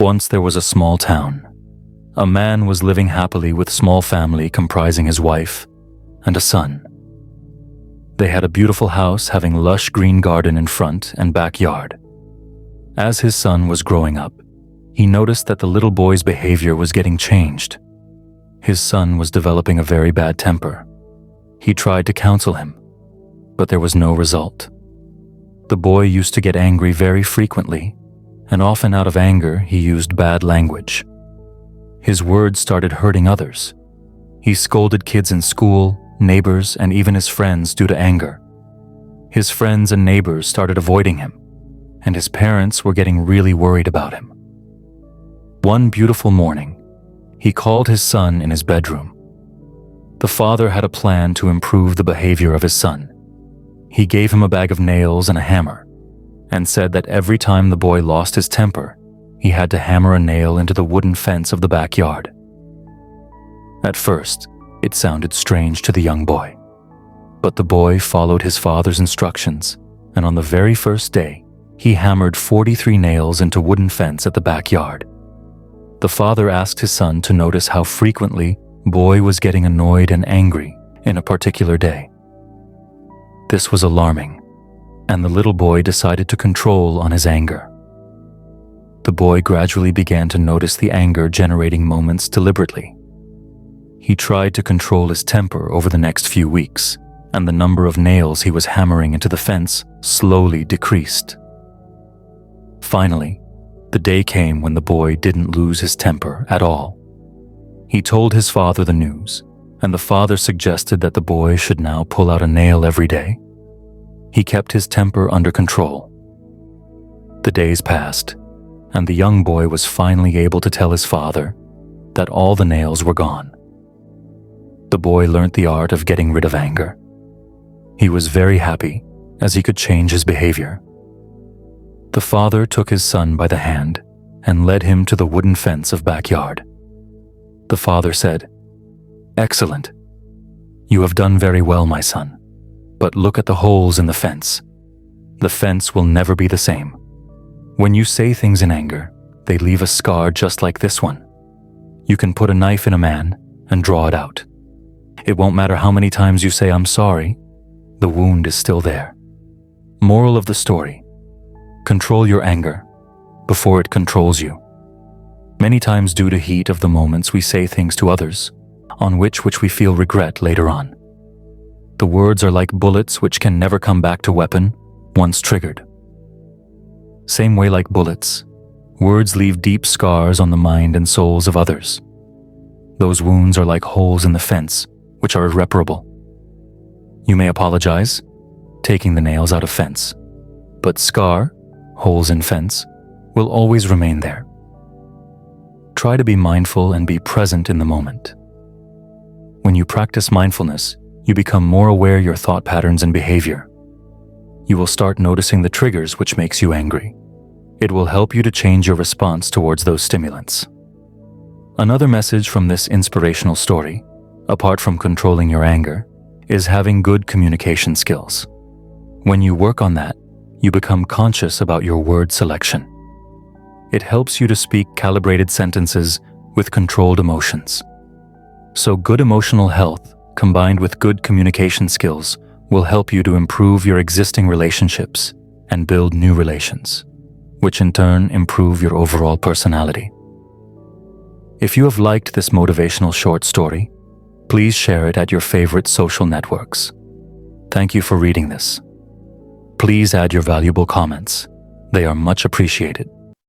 Once there was a small town. A man was living happily with a small family comprising his wife and a son. They had a beautiful house having lush green garden in front and backyard. As his son was growing up, he noticed that the little boy's behavior was getting changed. His son was developing a very bad temper. He tried to counsel him, but there was no result. The boy used to get angry very frequently, and often out of anger he used bad language. His words started hurting others. He scolded kids in school, neighbors, and even his friends due to anger. His friends and neighbors started avoiding him, and his parents were getting really worried about him. One beautiful morning, he called his son in his bedroom. The father had a plan to improve the behavior of his son. He gave him a bag of nails and a hammer, and said that every time the boy lost his temper, he had to hammer a nail into the wooden fence of the backyard. At first, it sounded strange to the young boy, but the boy followed his father's instructions, and on the very first day, he hammered 43 nails into wooden fence at the backyard. The father asked his son to notice how frequently boy was getting annoyed and angry in a particular day. This was alarming, and the little boy decided to control on his anger. The boy gradually began to notice the anger-generating moments deliberately. He tried to control his temper over the next few weeks, and the number of nails he was hammering into the fence slowly decreased. Finally, the day came when the boy didn't lose his temper at all. He told his father the news, and the father suggested that the boy should now pull out a nail every day. He kept his temper under control. The days passed, and the young boy was finally able to tell his father that all the nails were gone. The boy learned the art of getting rid of anger. He was very happy as he could change his behavior. The father took his son by the hand and led him to the wooden fence of backyard. The father said, "Excellent. You have done very well, my son. But look at the holes in the fence. The fence will never be the same. When you say things in anger, they leave a scar just like this one. You can put a knife in a man and draw it out. It won't matter how many times you say, 'I'm sorry,' the wound is still there." Moral of the story: control your anger before it controls you. Many times due to heat of the moments we say things to others, on which we feel regret later on. The words are like bullets which can never come back to weapon once triggered. Same way like bullets, words leave deep scars on the mind and souls of others. Those wounds are like holes in the fence, which are irreparable. You may apologize, taking the nails out of fence, but scar, holes in fence, will always remain there. Try to be mindful and be present in the moment. When you practice mindfulness, you become more aware of your thought patterns and behavior. You will start noticing the triggers which makes you angry. It will help you to change your response towards those stimulants. Another message from this inspirational story, apart from controlling your anger, is having good communication skills. When you work on that, you become conscious about your word selection. It helps you to speak calibrated sentences with controlled emotions. So good emotional health combined with good communication skills will help you to improve your existing relationships and build new relations, which in turn improve your overall personality. If you have liked this motivational short story, please share it at your favorite social networks. Thank you for reading this. Please add your valuable comments. They are much appreciated.